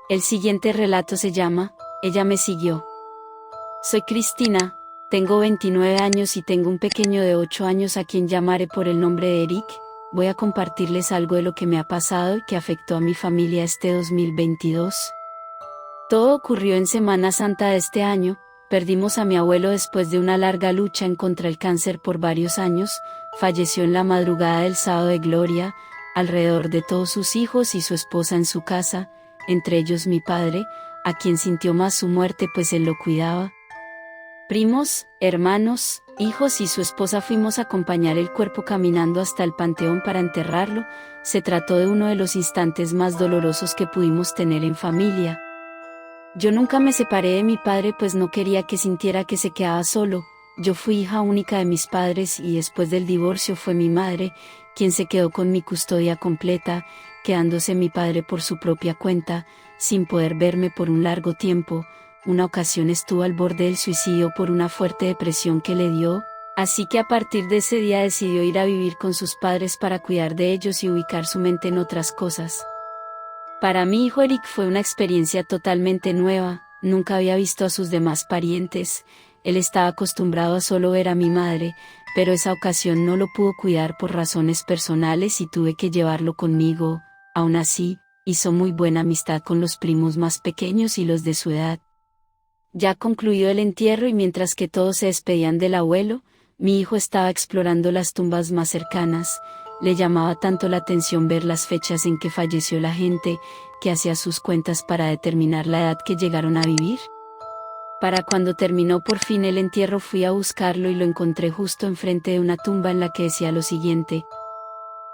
El siguiente relato se llama Ella me siguió. Soy Cristina, tengo 29 años y tengo un pequeño de 8 años a quien llamaré por el nombre de Eric. Voy a compartirles algo de lo que me ha pasado y que afectó a mi familia este 2022. Todo ocurrió en Semana Santa de este año. Perdimos a mi abuelo después de una larga lucha en contra el cáncer por varios años. Falleció en la madrugada del sábado de gloria, alrededor de todos sus hijos y su esposa en su casa, entre ellos mi padre, a quien sintió más su muerte pues él lo cuidaba. Primos, hermanos, hijos y su esposa fuimos a acompañar el cuerpo caminando hasta el panteón para enterrarlo. Se trató de uno de los instantes más dolorosos que pudimos tener en familia. Yo nunca me separé de mi padre pues no quería que sintiera que se quedaba solo. Yo fui hija única de mis padres y después del divorcio fue mi madre quien se quedó con mi custodia completa, quedándose mi padre por su propia cuenta, sin poder verme por un largo tiempo. Una ocasión estuvo al borde del suicidio por una fuerte depresión que le dio, así que a partir de ese día decidió ir a vivir con sus padres para cuidar de ellos y ubicar su mente en otras cosas. Para mi hijo Eric fue una experiencia totalmente nueva, nunca había visto a sus demás parientes, él estaba acostumbrado a solo ver a mi madre, pero esa ocasión no lo pudo cuidar por razones personales y tuve que llevarlo conmigo. Aún así, hizo muy buena amistad con los primos más pequeños y los de su edad. Ya concluyó el entierro y mientras que todos se despedían del abuelo, mi hijo estaba explorando las tumbas más cercanas. Le llamaba tanto la atención ver las fechas en que falleció la gente, que hacía sus cuentas para determinar la edad que llegaron a vivir. Para cuando terminó por fin el entierro fui a buscarlo y lo encontré justo enfrente de una tumba en la que decía lo siguiente: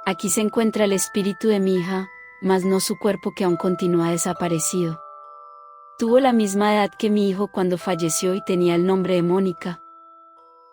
aquí se encuentra el espíritu de mi hija, mas no su cuerpo que aún continúa desaparecido. Tuvo la misma edad que mi hijo cuando falleció y tenía el nombre de Mónica.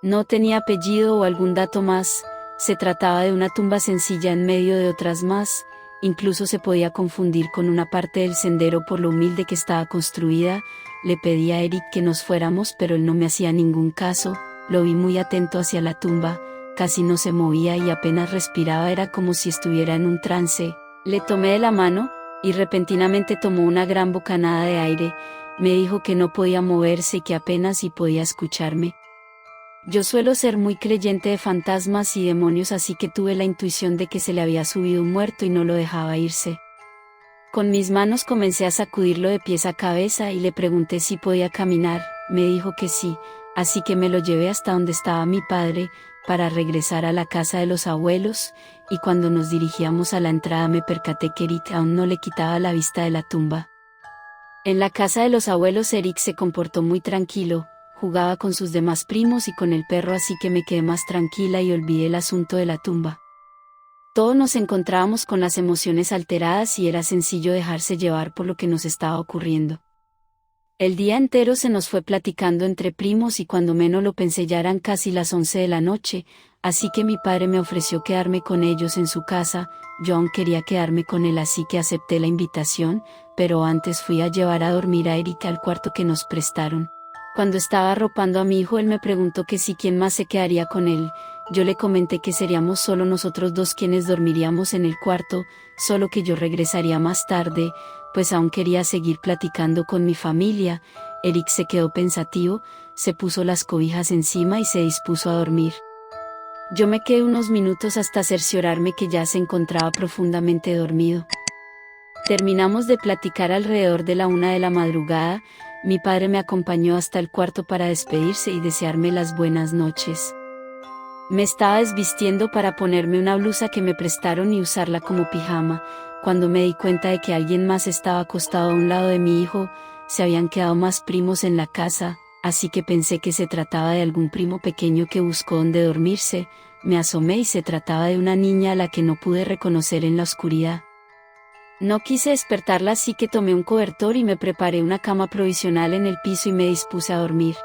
No tenía apellido o algún dato más, se trataba de una tumba sencilla en medio de otras más, incluso se podía confundir con una parte del sendero por lo humilde que estaba construida. Le pedí a Eric que nos fuéramos pero él no me hacía ningún caso, lo vi muy atento hacia la tumba, casi no se movía y apenas respiraba, era como si estuviera en un trance. Le tomé de la mano, y repentinamente tomó una gran bocanada de aire, me dijo que no podía moverse y que apenas si podía escucharme. Yo suelo ser muy creyente de fantasmas y demonios, así que tuve la intuición de que se le había subido un muerto y no lo dejaba irse. Con mis manos comencé a sacudirlo de pies a cabeza y le pregunté si podía caminar, me dijo que sí, así que me lo llevé hasta donde estaba mi padre, para regresar a la casa de los abuelos, y cuando nos dirigíamos a la entrada me percaté que Eric aún no le quitaba la vista de la tumba. En la casa de los abuelos Eric se comportó muy tranquilo, jugaba con sus demás primos y con el perro, así que me quedé más tranquila y olvidé el asunto de la tumba. Todos nos encontrábamos con las emociones alteradas y era sencillo dejarse llevar por lo que nos estaba ocurriendo. El día entero se nos fue platicando entre primos y cuando menos lo pensé ya eran casi las 11 de la noche, así que mi padre me ofreció quedarme con ellos en su casa. Yo aún quería quedarme con él, así que acepté la invitación, pero antes fui a llevar a dormir a Erika al cuarto que nos prestaron. Cuando estaba arropando a mi hijo él me preguntó que si quién más se quedaría con él. Yo le comenté que seríamos solo nosotros dos quienes dormiríamos en el cuarto, solo que yo regresaría más tarde, pues aún quería seguir platicando con mi familia. Eric se quedó pensativo, se puso las cobijas encima y se dispuso a dormir. Yo me quedé unos minutos hasta cerciorarme que ya se encontraba profundamente dormido. Terminamos de platicar alrededor de la 1 de la madrugada, mi padre me acompañó hasta el cuarto para despedirse y desearme las buenas noches. Me estaba desvistiendo para ponerme una blusa que me prestaron y usarla como pijama, cuando me di cuenta de que alguien más estaba acostado a un lado de mi hijo. Se habían quedado más primos en la casa, así que pensé que se trataba de algún primo pequeño que buscó donde dormirse. Me asomé y se trataba de una niña a la que no pude reconocer en la oscuridad. No quise despertarla, así que tomé un cobertor y me preparé una cama provisional en el piso y me dispuse a dormir.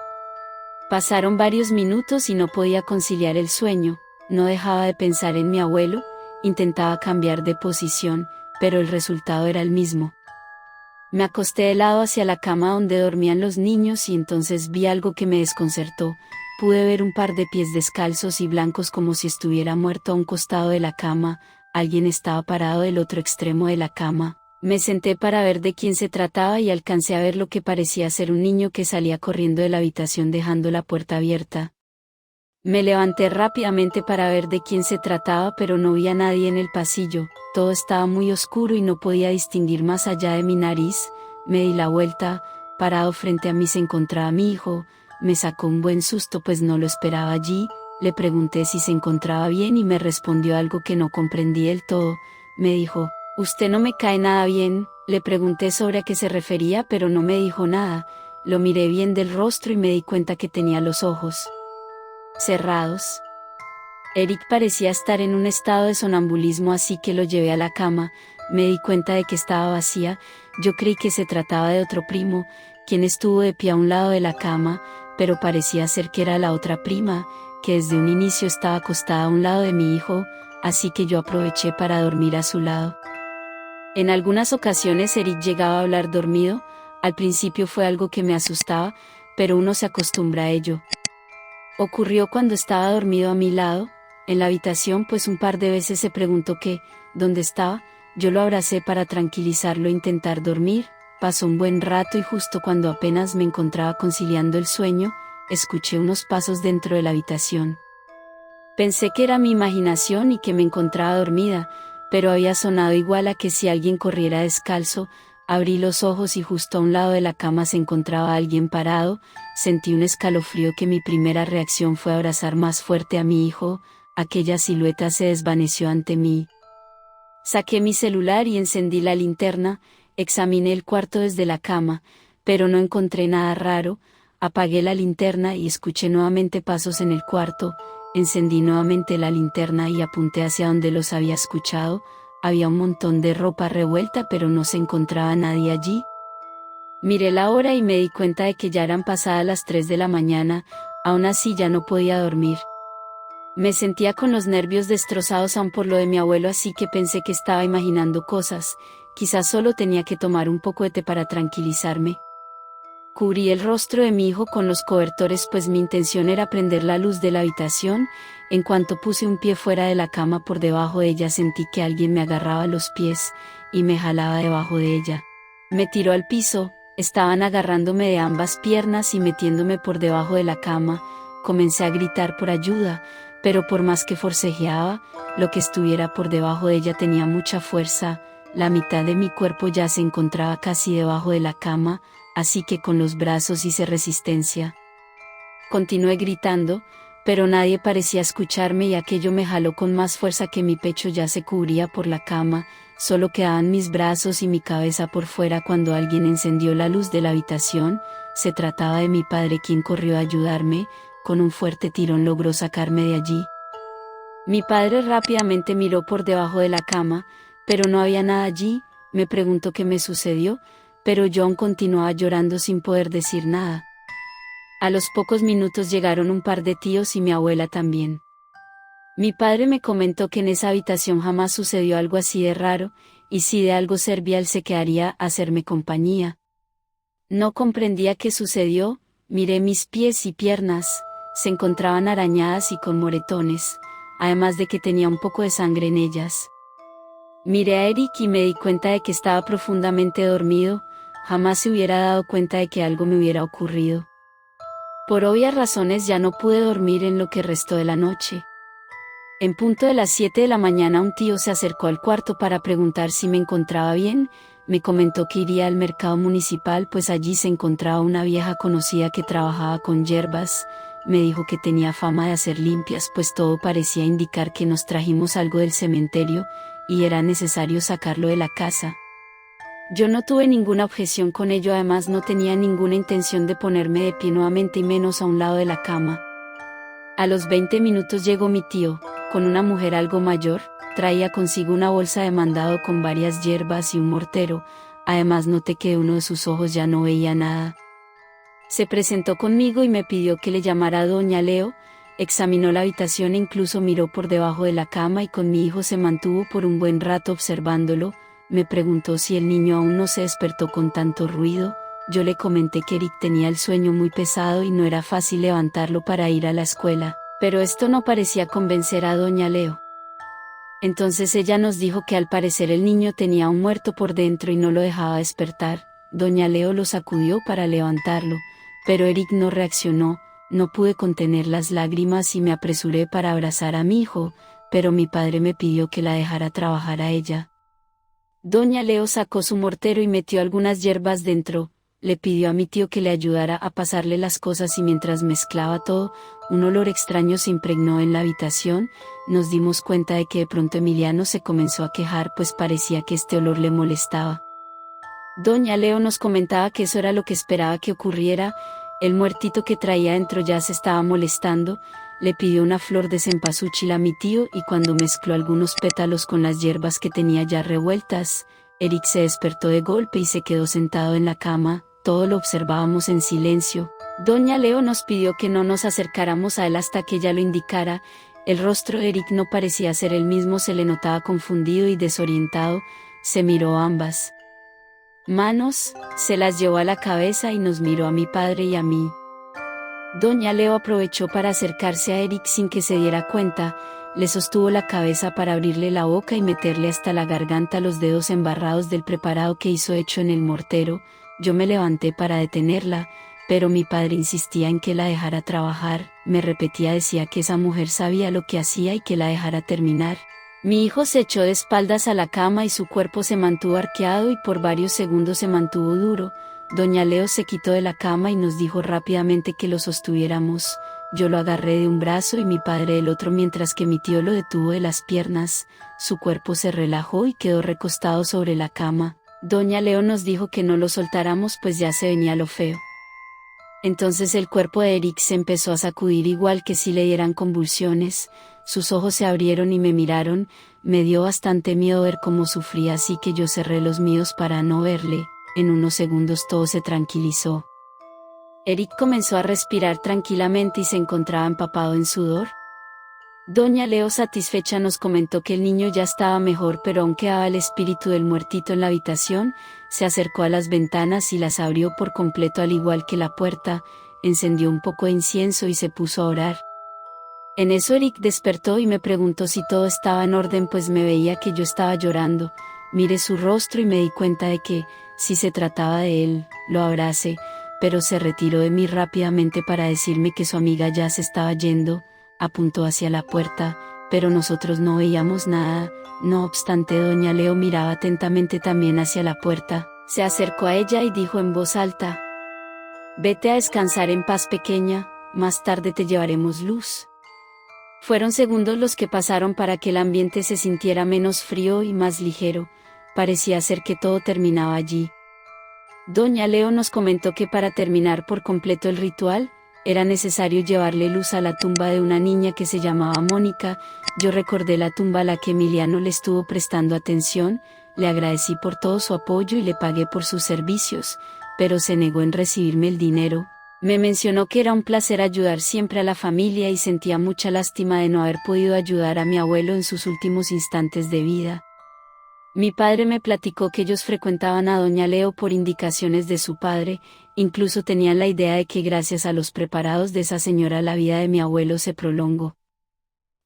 Pasaron varios minutos y no podía conciliar el sueño, no dejaba de pensar en mi abuelo, intentaba cambiar de posición, pero el resultado era el mismo. Me acosté de lado hacia la cama donde dormían los niños y entonces vi algo que me desconcertó. Pude ver un par de pies descalzos y blancos como si estuviera muerto a un costado de la cama. Alguien estaba parado del otro extremo de la cama. Me senté para ver de quién se trataba y alcancé a ver lo que parecía ser un niño que salía corriendo de la habitación dejando la puerta abierta. Me levanté rápidamente para ver de quién se trataba, pero no vi a nadie en el pasillo, todo estaba muy oscuro y no podía distinguir más allá de mi nariz. Me di la vuelta, parado frente a mí se encontraba mi hijo, me sacó un buen susto pues no lo esperaba allí, le pregunté si se encontraba bien y me respondió algo que no comprendí del todo, me dijo, «Usted no me cae nada bien», le pregunté sobre a qué se refería pero no me dijo nada, lo miré bien del rostro y me di cuenta que tenía los ojos cerrados. Eric parecía estar en un estado de sonambulismo así que lo llevé a la cama, me di cuenta de que estaba vacía, yo creí que se trataba de otro primo, quien estuvo de pie a un lado de la cama, pero parecía ser que era la otra prima, que desde un inicio estaba acostada a un lado de mi hijo, así que yo aproveché para dormir a su lado. En algunas ocasiones Eric llegaba a hablar dormido, al principio fue algo que me asustaba, pero uno se acostumbra a ello. Ocurrió cuando estaba dormido a mi lado, en la habitación pues un par de veces se preguntó dónde estaba, yo lo abracé para tranquilizarlo e intentar dormir, pasó un buen rato y justo cuando apenas me encontraba conciliando el sueño, escuché unos pasos dentro de la habitación. Pensé que era mi imaginación y que me encontraba dormida, pero había sonado igual a que si alguien corriera descalzo. Abrí los ojos y justo a un lado de la cama se encontraba alguien parado, sentí un escalofrío que mi primera reacción fue abrazar más fuerte a mi hijo, aquella silueta se desvaneció ante mí. Saqué mi celular y encendí la linterna, examiné el cuarto desde la cama, pero no encontré nada raro, apagué la linterna y escuché nuevamente pasos en el cuarto, encendí nuevamente la linterna y apunté hacia donde los había escuchado. Había un montón de ropa revuelta pero no se encontraba nadie allí. Miré la hora y me di cuenta de que ya eran pasadas las 3 de la mañana, aún así ya no podía dormir. Me sentía con los nervios destrozados aún por lo de mi abuelo así que pensé que estaba imaginando cosas, quizás solo tenía que tomar un poco de té para tranquilizarme. Cubrí el rostro de mi hijo con los cobertores pues mi intención era prender la luz de la habitación. En cuanto puse un pie fuera de la cama por debajo de ella sentí que alguien me agarraba los pies y me jalaba debajo de ella. Me tiró al piso, estaban agarrándome de ambas piernas y metiéndome por debajo de la cama. Comencé a gritar por ayuda, pero por más que forcejeaba, lo que estuviera por debajo de ella tenía mucha fuerza, la mitad de mi cuerpo ya se encontraba casi debajo de la cama, así que con los brazos hice resistencia. Continué gritando, pero nadie parecía escucharme y aquello me jaló con más fuerza que mi pecho ya se cubría por la cama, solo quedaban mis brazos y mi cabeza por fuera cuando alguien encendió la luz de la habitación. Se trataba de mi padre quien corrió a ayudarme, con un fuerte tirón logró sacarme de allí. Mi padre rápidamente miró por debajo de la cama, pero no había nada allí, me preguntó qué me sucedió, pero yo aún continuaba llorando sin poder decir nada. A los pocos minutos llegaron un par de tíos y mi abuela también. Mi padre me comentó que en esa habitación jamás sucedió algo así de raro, y si de algo servía él se quedaría a hacerme compañía. No comprendía qué sucedió, miré mis pies y piernas, se encontraban arañadas y con moretones, además de que tenía un poco de sangre en ellas. Miré a Eric y me di cuenta de que estaba profundamente dormido, jamás se hubiera dado cuenta de que algo me hubiera ocurrido. Por obvias razones ya no pude dormir en lo que restó de la noche. En punto de las 7 de la mañana un tío se acercó al cuarto para preguntar si me encontraba bien, me comentó que iría al mercado municipal pues allí se encontraba una vieja conocida que trabajaba con hierbas, me dijo que tenía fama de hacer limpias pues todo parecía indicar que nos trajimos algo del cementerio, y era necesario sacarlo de la casa. Yo no tuve ninguna objeción con ello, además no tenía ninguna intención de ponerme de pie nuevamente y menos a un lado de la cama. A los 20 minutos llegó mi tío, con una mujer algo mayor, traía consigo una bolsa de mandado con varias hierbas y un mortero, además noté que uno de sus ojos ya no veía nada. Se presentó conmigo y me pidió que le llamara a doña Leo, examinó la habitación e incluso miró por debajo de la cama y con mi hijo se mantuvo por un buen rato observándolo, me preguntó si el niño aún no se despertó con tanto ruido, yo le comenté que Eric tenía el sueño muy pesado y no era fácil levantarlo para ir a la escuela, pero esto no parecía convencer a doña Leo. Entonces ella nos dijo que al parecer el niño tenía un muerto por dentro y no lo dejaba despertar. Doña Leo lo sacudió para levantarlo, pero Eric no reaccionó. No pude contener las lágrimas y me apresuré para abrazar a mi hijo, pero mi padre me pidió que la dejara trabajar a ella. Doña Leo sacó su mortero y metió algunas hierbas dentro. Le pidió a mi tío que le ayudara a pasarle las cosas y mientras mezclaba todo, un olor extraño se impregnó en la habitación. Nos dimos cuenta de que de pronto Emiliano se comenzó a quejar pues parecía que este olor le molestaba. Doña Leo nos comentaba que eso era lo que esperaba que ocurriera. El muertito que traía dentro ya se estaba molestando. Le pidió una flor de cempasúchil a mi tío y cuando mezcló algunos pétalos con las hierbas que tenía ya revueltas, Eric se despertó de golpe y se quedó sentado en la cama. Todo lo observábamos en silencio. Doña Leo nos pidió que no nos acercáramos a él hasta que ella lo indicara. El rostro de Eric no parecía ser el mismo, se le notaba confundido y desorientado. Se miró a ambas manos, se las llevó a la cabeza y nos miró a mi padre y a mí. Doña Leo aprovechó para acercarse a Eric sin que se diera cuenta, le sostuvo la cabeza para abrirle la boca y meterle hasta la garganta los dedos embarrados del preparado que hizo hecho en el mortero. Yo me levanté para detenerla, pero mi padre insistía en que la dejara trabajar, me repetía, decía que esa mujer sabía lo que hacía y que la dejara terminar. Mi hijo se echó de espaldas a la cama y su cuerpo se mantuvo arqueado y por varios segundos se mantuvo duro. Doña Leo se quitó de la cama y nos dijo rápidamente que lo sostuviéramos. Yo lo agarré de un brazo y mi padre del otro mientras que mi tío lo detuvo de las piernas. Su cuerpo se relajó y quedó recostado sobre la cama. Doña Leo nos dijo que no lo soltáramos pues ya se venía lo feo. Entonces el cuerpo de Eric se empezó a sacudir igual que si le dieran convulsiones. Sus ojos se abrieron y me miraron. Me dio bastante miedo ver cómo sufría, así que yo cerré los míos para no verle. En unos segundos todo se tranquilizó. Eric comenzó a respirar tranquilamente y se encontraba empapado en sudor. Doña Leo satisfecha nos comentó que el niño ya estaba mejor, pero aún quedaba el espíritu del muertito en la habitación. Se acercó a las ventanas y las abrió por completo al igual que la puerta, encendió un poco de incienso y se puso a orar. En eso Eric despertó y me preguntó si todo estaba en orden pues me veía que yo estaba llorando. Miré su rostro y me di cuenta de que, si se trataba de él, lo abracé, pero se retiró de mí rápidamente para decirme que su amiga ya se estaba yendo. Apuntó hacia la puerta, pero nosotros no veíamos nada. No obstante, doña Leo miraba atentamente también hacia la puerta. Se acercó a ella y dijo en voz alta: «Vete a descansar en paz, pequeña, más tarde te llevaremos luz». Fueron segundos los que pasaron para que el ambiente se sintiera menos frío y más ligero. Parecía ser que todo terminaba allí. Doña Leo nos comentó que para terminar por completo el ritual, era necesario llevarle luz a la tumba de una niña que se llamaba Mónica. Yo recordé la tumba a la que Emiliano le estuvo prestando atención, le agradecí por todo su apoyo y le pagué por sus servicios, pero se negó en recibirme el dinero. Me mencionó que era un placer ayudar siempre a la familia y sentía mucha lástima de no haber podido ayudar a mi abuelo en sus últimos instantes de vida. Mi padre me platicó que ellos frecuentaban a doña Leo por indicaciones de su padre, incluso tenían la idea de que gracias a los preparados de esa señora la vida de mi abuelo se prolongó.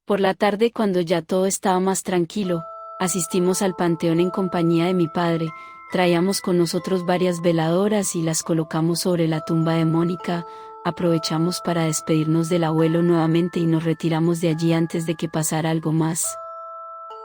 Por la tarde, cuando ya todo estaba más tranquilo, asistimos al panteón en compañía de mi padre. Traíamos con nosotros varias veladoras y las colocamos sobre la tumba de Mónica. Aprovechamos para despedirnos del abuelo nuevamente y nos retiramos de allí antes de que pasara algo más.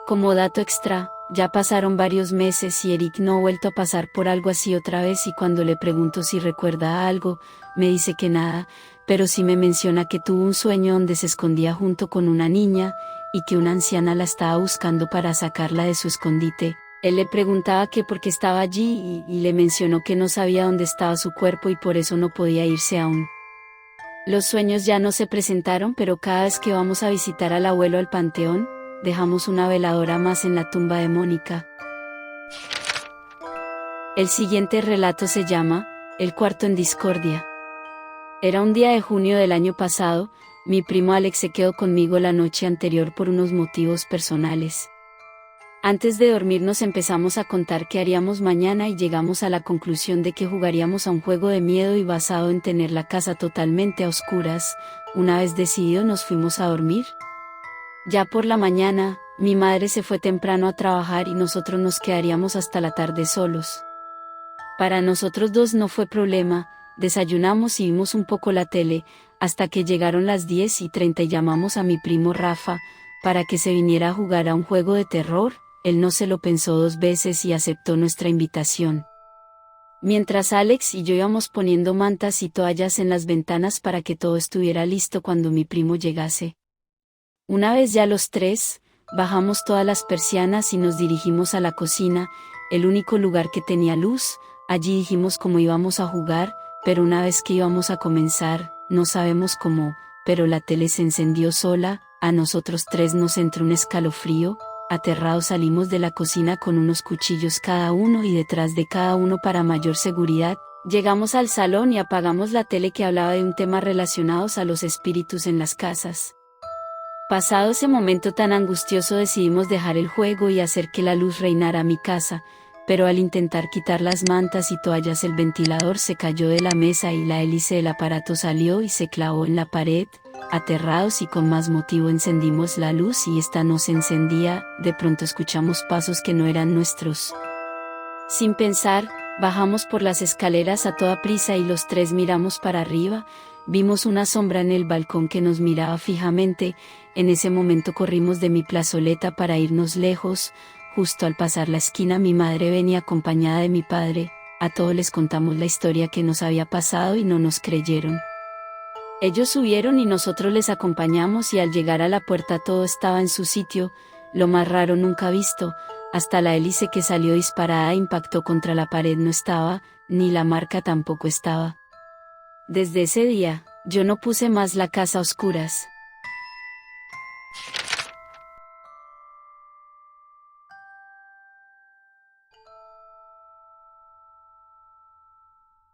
Como dato extra, ya pasaron varios meses y Eric no ha vuelto a pasar por algo así otra vez, y cuando le pregunto si recuerda algo, me dice que nada, pero sí me menciona que tuvo un sueño donde se escondía junto con una niña, y que una anciana la estaba buscando para sacarla de su escondite. Él le preguntaba que por qué estaba allí y le mencionó que no sabía dónde estaba su cuerpo y por eso no podía irse aún. Los sueños ya no se presentaron, pero cada vez que vamos a visitar al abuelo al panteón, dejamos una veladora más en la tumba de Mónica. El siguiente relato se llama El cuarto en discordia. Era un día de junio del año pasado. Mi primo Alex se quedó conmigo la noche anterior por unos motivos personales. Antes de dormirnos empezamos a contar qué haríamos mañana y llegamos a la conclusión de que jugaríamos a un juego de miedo y basado en tener la casa totalmente a oscuras. Una vez decidido nos fuimos a dormir. Ya por la mañana, Mi madre se fue temprano a trabajar y nosotros nos quedaríamos hasta la tarde solos. Para nosotros dos no fue problema, desayunamos y vimos un poco la tele, hasta que llegaron las 10:30 y llamamos a mi primo Rafa, para que se viniera a jugar a un juego de terror. Él no se lo pensó 2 veces y aceptó nuestra invitación. Mientras Alex y yo íbamos poniendo mantas y toallas en las ventanas para que todo estuviera listo cuando mi primo llegase. Una vez ya los tres, bajamos todas las persianas y nos dirigimos a la cocina, el único lugar que tenía luz. Allí dijimos cómo íbamos a jugar, pero una vez que íbamos a comenzar, no sabemos cómo, pero la tele se encendió sola. A nosotros tres nos entró un escalofrío. Aterrados salimos de la cocina con unos cuchillos cada uno y detrás de cada uno para mayor seguridad. Llegamos al salón y apagamos la tele que hablaba de un tema relacionados a los espíritus en las casas. Pasado ese momento tan angustioso decidimos dejar el juego y hacer que la luz reinara mi casa, pero al intentar quitar las mantas y toallas el ventilador se cayó de la mesa y la hélice del aparato salió y se clavó en la pared. Aterrados y con más motivo encendimos la luz y esta no se encendía. De pronto escuchamos pasos que no eran nuestros. Sin pensar, bajamos por las escaleras a toda prisa y los tres miramos para arriba. Vimos una sombra en el balcón que nos miraba fijamente. En ese momento corrimos de mi plazoleta para irnos lejos. Justo al pasar la esquina mi madre venía acompañada de mi padre. A todos les contamos la historia que nos había pasado y no nos creyeron. Ellos subieron y nosotros les acompañamos y al llegar a la puerta todo estaba en su sitio, lo más raro nunca visto, hasta la hélice que salió disparada e impactó contra la pared no estaba, ni la marca tampoco estaba. Desde ese día, yo no puse más la casa a oscuras.